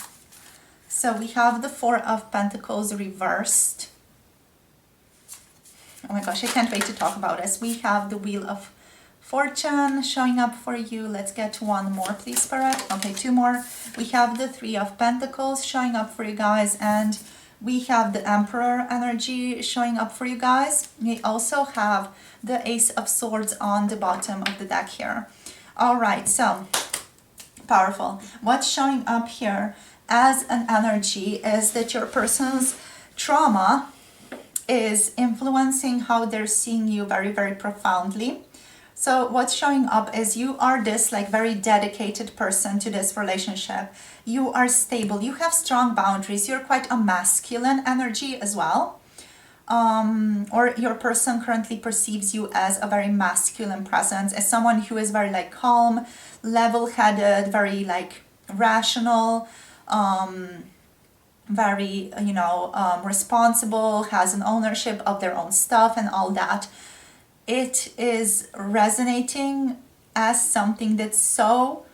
So we have the 4 of Pentacles reversed. Oh my gosh, I can't wait to talk about this. We have the Wheel of Fortune showing up for you. Let's get one more, please, Spirit. Okay, 2 more. We have the 3 of Pentacles showing up for you guys, and we have the Emperor energy showing up for you guys. We also have the Ace of Swords on the bottom of the deck here. All right, so powerful. What's showing up here as an energy is that your person's trauma is influencing how they're seeing you very, very profoundly. So what's showing up is you are this like very dedicated person to this relationship. You are stable. You have strong boundaries. You're quite a masculine energy as well. Or your person currently perceives you as a very masculine presence, as someone who is very like calm, level-headed, very like rational, very, responsible, has an ownership of their own stuff and all that. It is resonating as something that's so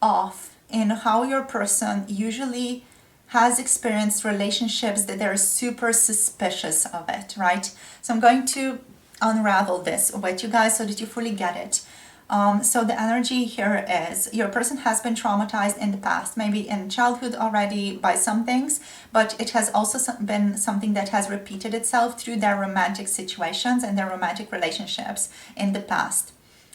off in how your person usually has experienced relationships, that they're super suspicious of it, right? So I'm going to unravel this with you guys so that you fully get it. So the energy here is your person has been traumatized in the past, maybe in childhood already by some things, but it has also been something that has repeated itself through their romantic situations and their romantic relationships in the past.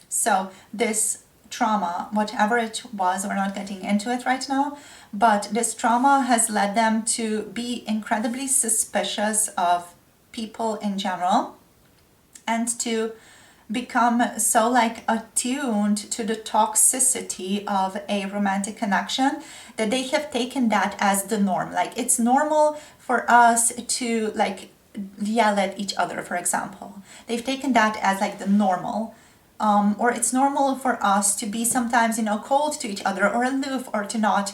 So this trauma, whatever it was, we're not getting into it right now, but this trauma has led them to be incredibly suspicious of people in general, and to become so like attuned to the toxicity of a romantic connection that they have taken that as the norm. Like it's normal for us to like yell at each other, for example. They've taken that as like the normal. Or it's normal for us to be sometimes, cold to each other or aloof, or to not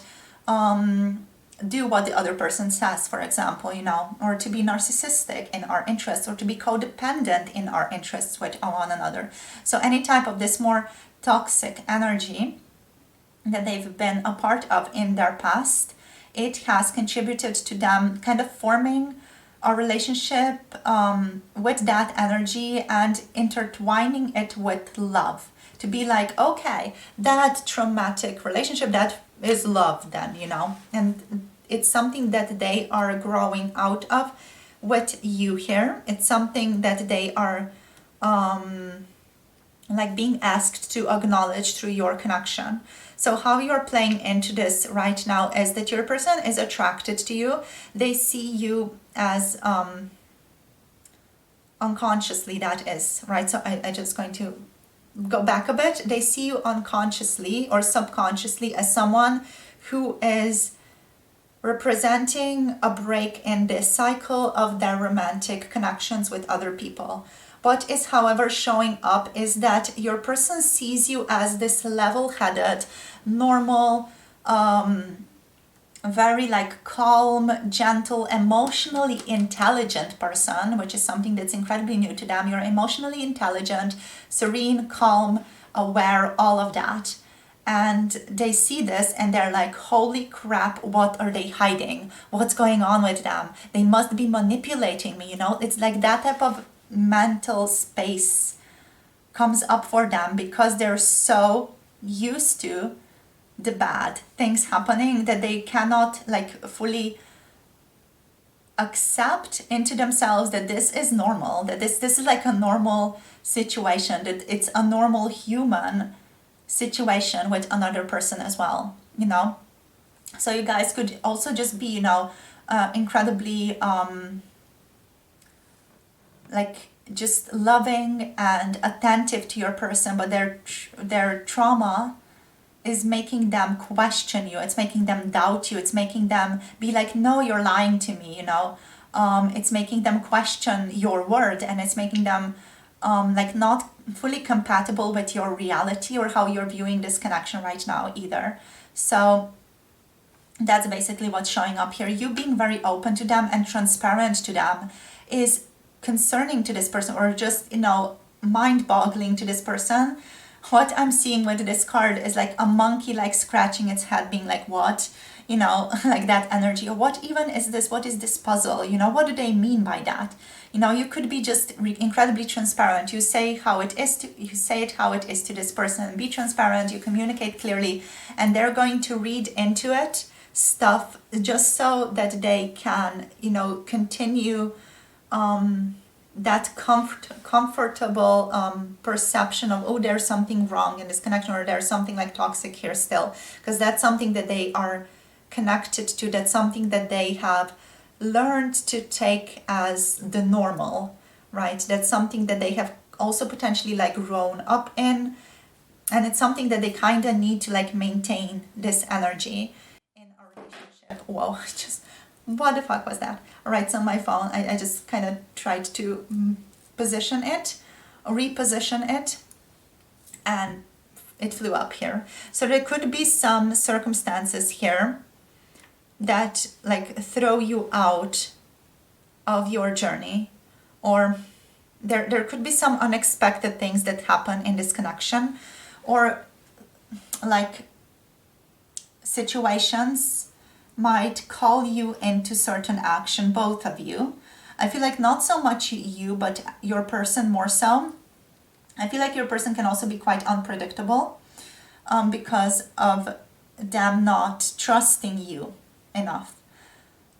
do what the other person says, for example, you know, or to be narcissistic in our interests, or to be codependent in our interests with one another. So any type of this more toxic energy that they've been a part of in their past, it has contributed to them kind of forming a relationship with that energy and intertwining it with love. To be like, okay, that traumatic relationship, that is love then, you know, and it's something that they are growing out of with you here. It's something that they are like being asked to acknowledge through your connection. So how you're playing into this right now is that your person is attracted to you. They see you as unconsciously, that is, right? So I just going to go back a bit. They see you unconsciously or subconsciously as someone who is representing a break in this cycle of their romantic connections with other people. What is, however, showing up is that your person sees you as this level-headed, normal, very like calm, gentle, emotionally intelligent person, which is something that's incredibly new to them. You're emotionally intelligent, serene, calm, aware, all of that. And they see this and they're like, holy crap, what are they hiding? What's going on with them? They must be manipulating me, you know? It's like that type of mental space comes up for them because they're so used to the bad things happening that they cannot like fully accept into themselves that this is normal, that this is like a normal situation, that it's a normal human situation with another person as well, you know. So you guys could also just be, you know, incredibly like just loving and attentive to your person, but their trauma is making them question you. It's making them doubt you. It's making them be like, no, you're lying to me, you know. It's making them question your word, and it's making them like not fully compatible with your reality or how you're viewing this connection right now either. So that's basically what's showing up here. You being very open to them and transparent to them is concerning to this person, or just, you know, mind-boggling to this person. What I'm seeing with this card is like a monkey like scratching its head, being like, what, you know, like that energy. Or what even is this? What is this puzzle? You know, what do they mean by that? You know, you could be just incredibly transparent. You say how it is to, you say it how it is to this person. Be transparent. You communicate clearly, and they're going to read into it stuff just so that they can, you know, continue that comfortable perception of, oh, there's something wrong in this connection, or there's something like toxic here still, because that's something that they are connected to. That's something that they have learned to take as the normal, right? That's something that they have also potentially like grown up in, and it's something that they kind of need to like maintain this energy in a relationship. Whoa, just what the fuck was that? All right, so my phone, I just kind of tried to position it, reposition it, and it flew up here. So there could be some circumstances here that like throw you out of your journey, or there could be some unexpected things that happen in this connection, or like situations might call you into certain action, both of you. I feel like not so much you, but your person more so. I feel like your person can also be quite unpredictable because of them not trusting you enough,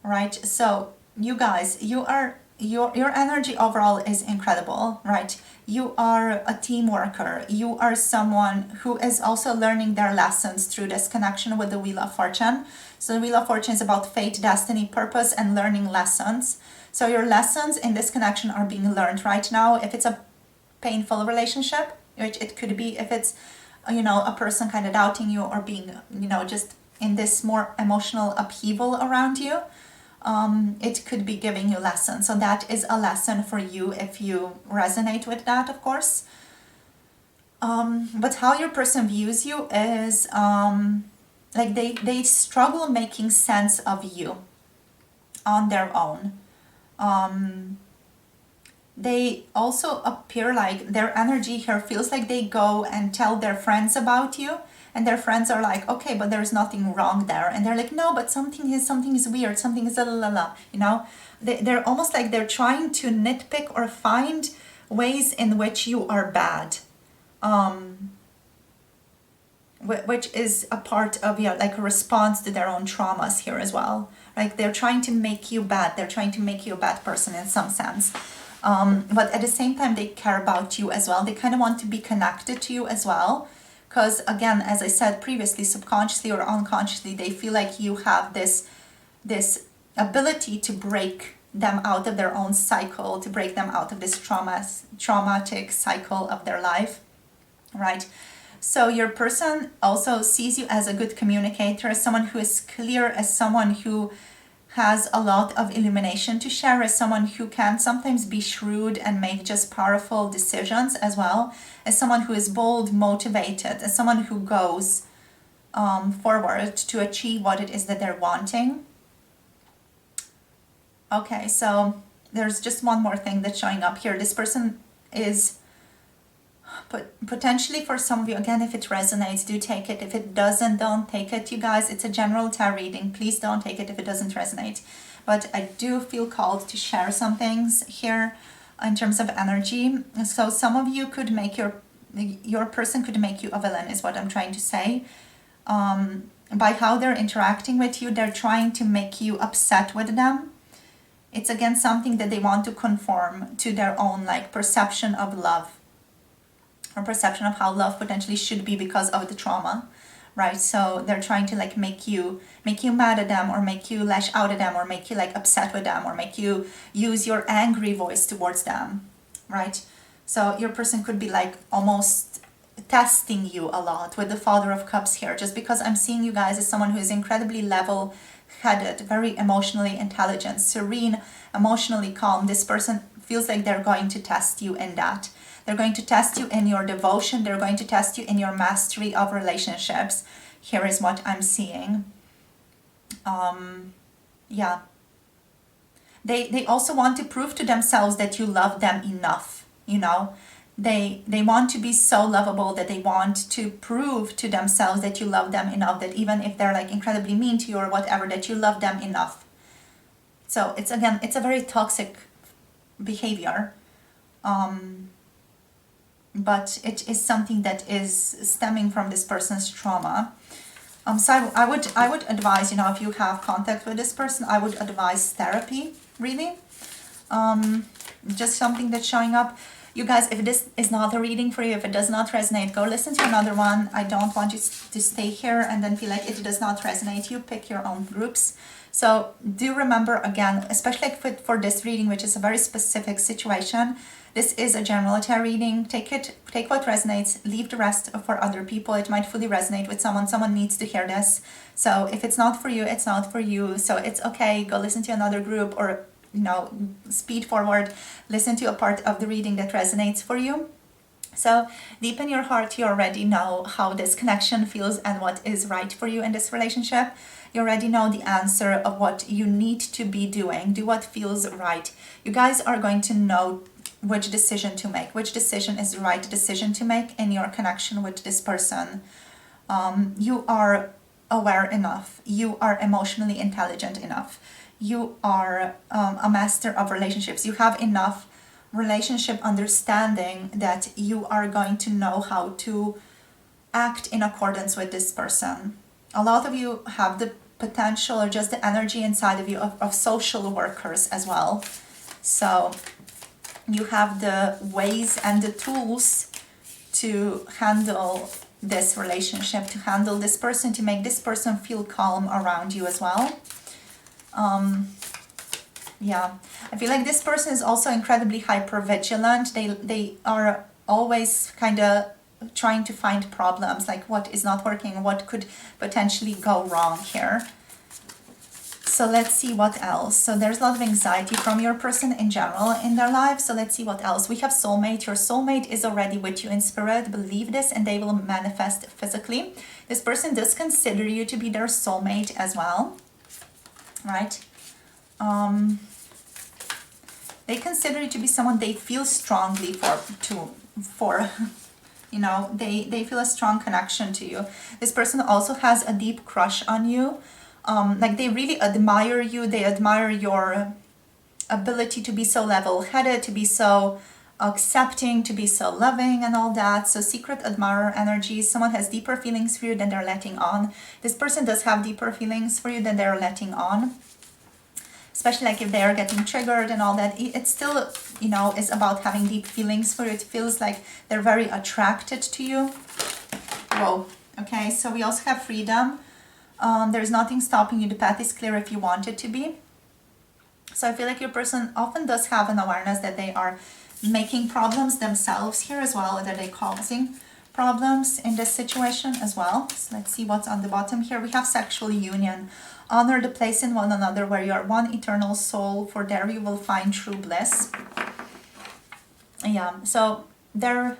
right? So you guys, your energy overall is incredible, right? You are a team worker. You are someone who is also learning their lessons through this connection with the Wheel of Fortune. So the Wheel of Fortune is about fate, destiny, purpose, and learning lessons. So your lessons in this connection are being learned right now. If it's a painful relationship, which it could be, if it's, you know, a person kind of doubting you or being, you know, just in this more emotional upheaval around you, it could be giving you lessons. So that is a lesson for you if you resonate with that, of course. But how your person views you is like they struggle making sense of you on their own. They also appear like their energy here feels like they go and tell their friends about you, and their friends are like, okay, but there's nothing wrong there, and they're like, no, but something is weird, something is la, you know. They're almost like they're trying to nitpick or find ways in which you are bad, which is a part of your, like, a response to their own traumas here as well. Like, they're trying to make you bad, they're trying to make you a bad person in some sense. But at the same time, they care about you as well. They kind of want to be connected to you as well. Because again, as I said previously, subconsciously or unconsciously, they feel like you have this ability to break them out of their own cycle, to break them out of this traumatic cycle of their life, right? So your person also sees you as a good communicator, as someone who is clear, as someone who has a lot of illumination to share, as someone who can sometimes be shrewd and make just powerful decisions as well, as someone who is bold, motivated, as someone who goes forward to achieve what it is that they're wanting. Okay, so there's just one more thing that's showing up here. This person is potentially, for some of you, again, if it resonates, do take it. If it doesn't, don't take it, you guys. It's a general tarot reading. Please don't take it if it doesn't resonate. But I do feel called to share some things here in terms of energy. So some of you could make your person could make you a villain, is what I'm trying to say. By how they're interacting with you, they're trying to make you upset with them. It's again something that they want to conform to their own, like, perception of love, or perception of how love potentially should be because of the trauma, right? So they're trying to, like, make you mad at them, or make you lash out at them, or make you, like, upset with them, or make you use your angry voice towards them, right? So your person could be, like, almost testing you a lot with the Father of Cups here, just because I'm seeing you guys as someone who is incredibly level-headed, very emotionally intelligent, serene, emotionally calm. This person feels like they're going to test you in that. They're going to test you in your devotion. They're going to test you in your mastery of relationships. Here is what I'm seeing. Yeah. They also want to prove to themselves that you love them enough, you know. They want to be so lovable that they want to prove to themselves that you love them enough, that even if they're, like, incredibly mean to you or whatever, that you love them enough. So it's a very toxic behavior. But it is something that is stemming from this person's trauma. So I would advise, you know, if you have contact with this person, I would advise therapy, really. Just something that's showing up. You guys, if this is not a reading for you, if it does not resonate, go listen to another one. I don't want you to stay here and then feel like it does not resonate. You pick your own groups. So do remember, again, especially for this reading, which is a very specific situation, this is a general tarot reading. Take what resonates, leave the rest for other people. It might fully resonate with someone. Someone needs to hear this. So if it's not for you, it's not for you. So it's okay. Go listen to another group, or, you know, speed forward. Listen to a part of the reading that resonates for you. So deep in your heart, you already know how this connection feels and what is right for you in this relationship. You already know the answer of what you need to be doing. Do what feels right. You guys are going to know which decision to make, which decision is the right decision to make in your connection with this person. You are aware enough. You are emotionally intelligent enough. You are a master of relationships. You have enough relationship understanding that you are going to know how to act in accordance with this person. A lot of you have the potential, or just the energy inside of you, of social workers as well. So you have the ways and the tools to handle this relationship, to handle this person, to make this person feel calm around you as well. Yeah, I feel like this person is also incredibly hyper-vigilant. They are always kind of trying to find problems, like what is not working, what could potentially go wrong here. So let's see what else. So there's a lot of anxiety from your person in general in their life. So let's see what else. We have soulmate. Your soulmate is already with you in spirit. Believe this and they will manifest physically. This person does consider you to be their soulmate as well. Right? They consider you to be someone they feel strongly for you know, they feel a strong connection to you. This person also has a deep crush on you. Like they really admire you. They admire your ability to be so level-headed, to be so accepting, to be so loving and all that. So secret admirer energy. Someone has deeper feelings for you than they're letting on. This person does have deeper feelings for you than they're letting on. Especially like if they are getting triggered and all that. It still, you know, is about having deep feelings for you. It feels like they're very attracted to you. Whoa. Okay, so we also have freedom. There's nothing stopping you. The path is clear if you want it to be. So I feel like your person often does have an awareness that they are making problems themselves here as well, that they're causing problems in this situation as well. So let's see what's on the bottom here. We have sexual union. Honor the place in one another where you are one eternal soul, for there you will find true bliss. Yeah, so their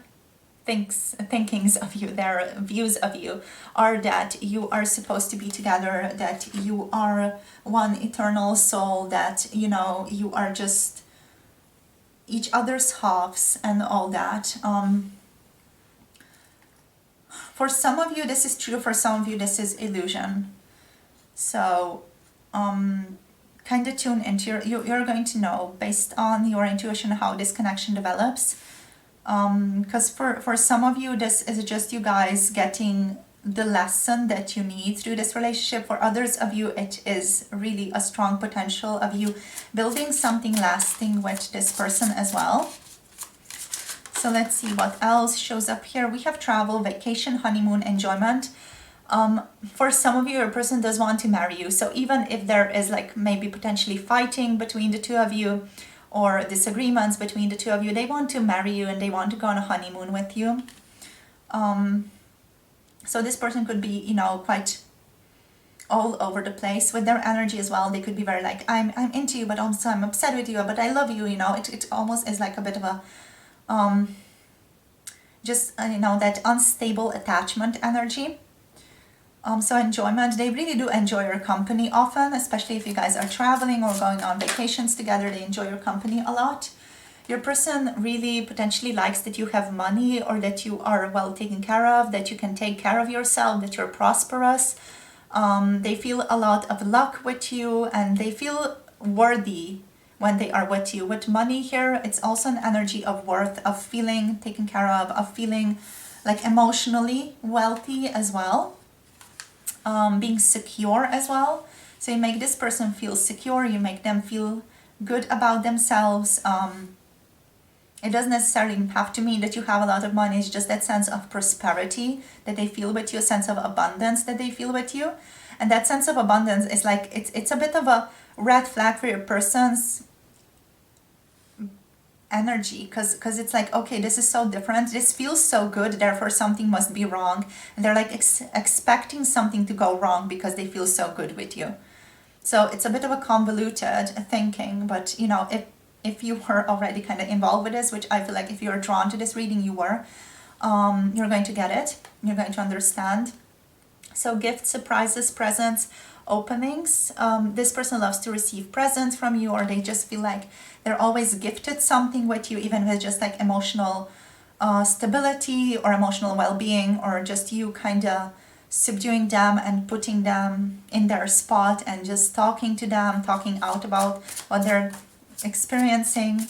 thinkings of you, their views of you are that you are supposed to be together, that you are one eternal soul, that, you know, you are just each other's halves and all that. For some of you this is true, for some of you this is illusion. So kind of tune into you're going to know based on your intuition how this connection develops. Because for some of you this is just you guys getting the lesson that you need through this relationship. For others of you it is really a strong potential of you building something lasting with this person as well. So let's see what else shows up here. We have travel, vacation, honeymoon, enjoyment. For some of you, your person does want to marry you. So even if there is like maybe potentially fighting between the two of you or disagreements between the two of you, they want to marry you and they want to go on a honeymoon with you. So this person could be, you know, quite all over the place with their energy as well. They could be very like, I'm into you, but also I'm upset with you, but I love you, you know. It almost is like a bit of a you know, that unstable attachment energy. So enjoyment, they really do enjoy your company often, especially if you guys are traveling or going on vacations together. They enjoy your company a lot. Your person really potentially likes that you have money, or that you are well taken care of, that you can take care of yourself, that you're prosperous. They feel a lot of luck with you, and they feel worthy when they are with you. With money here, it's also an energy of worth, of feeling taken care of feeling like emotionally wealthy as well. Being secure as well. So you make this person feel secure, you make them feel good about themselves. It doesn't necessarily have to mean that you have a lot of money. It's just that sense of prosperity that they feel with you, a sense of abundance that they feel with you. And that sense of abundance is like, it's a bit of a red flag for your person's energy, because it's like, okay, this is so different, this feels so good, therefore something must be wrong, and they're like expecting something to go wrong because they feel so good with you. So it's a bit of a convoluted thinking, but you know, if you were already kind of involved with this, which I feel like if you're drawn to this reading, you were, you're going to get it, you're going to understand. So gifts, surprises, presents, openings. This person loves to receive presents from you, or they just feel like they're always gifted something with you, even with just like emotional stability or emotional well-being, or just you kind of subduing them and putting them in their spot and just talking to them, talking out about what they're experiencing.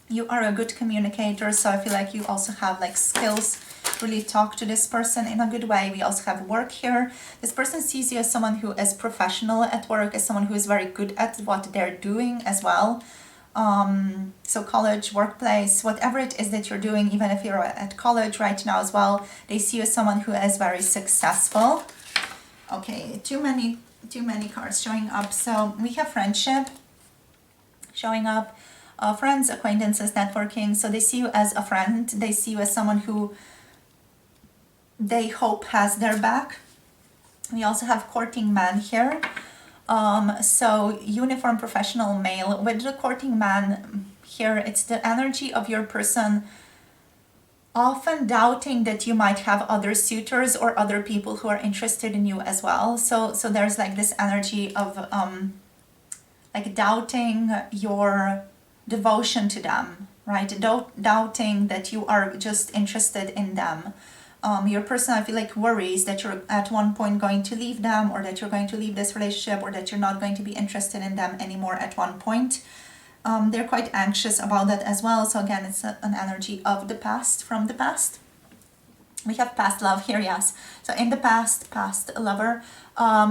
You are a good communicator, so I feel like you also have like skills to really talk to this person in a good way. We also have work here. This person sees you as someone who is professional at work, as someone who is very good at what they're doing as well. So college, workplace, whatever it is that you're doing, even if you're at college right now as well, they see you as someone who is very successful. Okay, too many cards showing up. So we have friendship showing up, friends, acquaintances, networking. So they see you as a friend. They see you as someone who they hope has their back. We also have courting man here. So uniform professional male. With the courting man here, it's the energy of your person often doubting that you might have other suitors or other people who are interested in you as well. So there's like this energy of like doubting your devotion to them, right? Doubting that you are just interested in them. Your person, I feel like, worries that you're at one point going to leave them, or that you're going to leave this relationship, or that you're not going to be interested in them anymore at one point. They're quite anxious about that as well. So again, it's an energy of the past, from the past. We have past love here, yes. So in the past lover,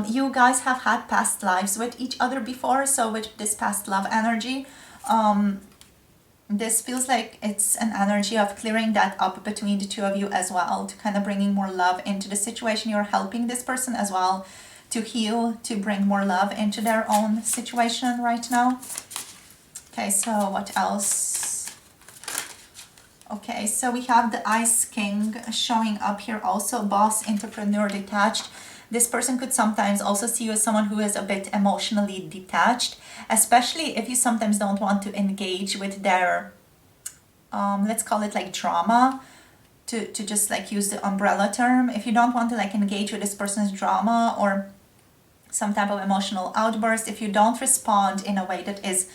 you guys have had past lives with each other before. So with this past love energy, this feels like it's an energy of clearing that up between the two of you as well, to kind of bringing more love into the situation. You're helping this person as well to heal, to bring more love into their own situation right now. Okay, so what else? Okay, so we have the Ice King showing up here also. Boss, entrepreneur, detached. This person could sometimes also see you as someone who is a bit emotionally detached, especially if you sometimes don't want to engage with their, let's call it like drama, to just like use the umbrella term. If you don't want to like engage with this person's drama or some type of emotional outburst, if you don't respond in a way that is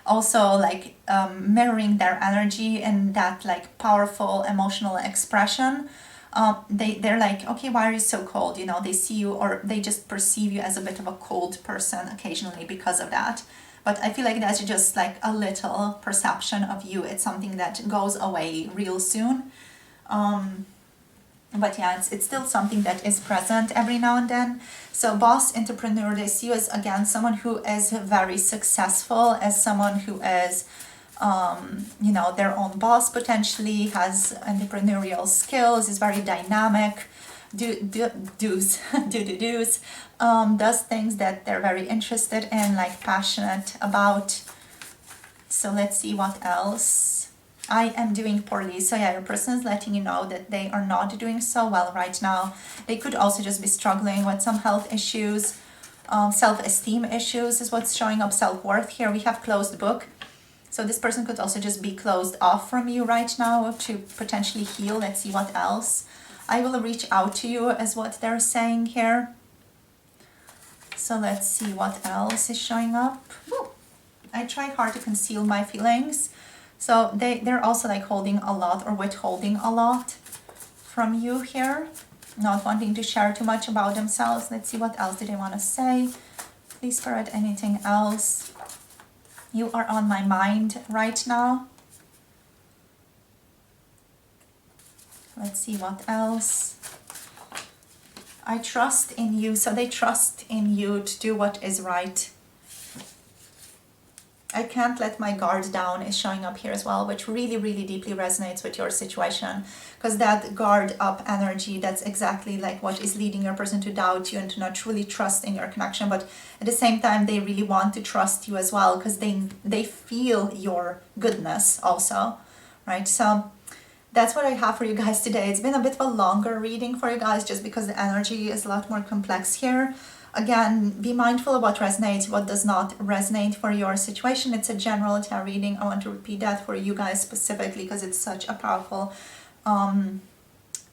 also like mirroring their energy and that like powerful emotional expression, they're like, okay, why are you so cold? You know, they see you, or they just perceive you as a bit of a cold person occasionally because of that. But I feel like that's just like a little perception of you. It's something that goes away real soon. But yeah, it's still something that is present every now and then. So boss, entrepreneur, they see you as, again, someone who is very successful, as someone who is, you know, their own boss potentially, has entrepreneurial skills, is very dynamic, does things that they're very interested in, like passionate about. So let's see what else. I am doing poorly. So yeah, your person is letting you know that they are not doing so well right now. They could also just be struggling with some health issues, self-esteem issues is what's showing up, self-worth. Here we have closed book. So this person could also just be closed off from you right now to potentially heal. Let's see what else. I will reach out to you is what they're saying here. So let's see what else is showing up. Woo. I try hard to conceal my feelings. So they're also like holding a lot or withholding a lot from you here, not wanting to share too much about themselves. Let's see what else do they want to say. Please, Spirit, anything else? You are on my mind right now. Let's see what else. I trust in you. So they trust in you to do what is right. I can't let my guard down is showing up here as well, which really, really deeply resonates with your situation, because that guard up energy, that's exactly like what is leading your person to doubt you and to not truly trust in your connection. But at the same time, they really want to trust you as well, because they feel your goodness also, right? So that's what I have for you guys today. It's been a bit of a longer reading for you guys just because the energy is a lot more complex here. Again, be mindful of what resonates, what does not resonate for your situation. It's a general tarot reading. I want to repeat that for you guys specifically because it's such a powerful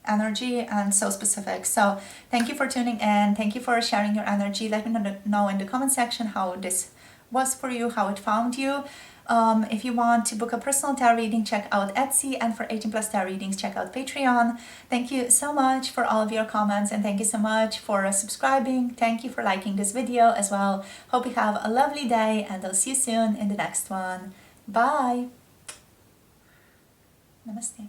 energy and so specific. So thank you for tuning in. Thank you for sharing your energy. Let me know in the comment section how this was for you, how it found you. If you want to book a personal tarot reading, check out Etsy, and for 18+ tarot readings, check out Patreon. Thank you so much for all of your comments, and thank you so much for subscribing. Thank you for liking this video as well. Hope you have a lovely day, and I'll see you soon in the next one. Bye! Namaste.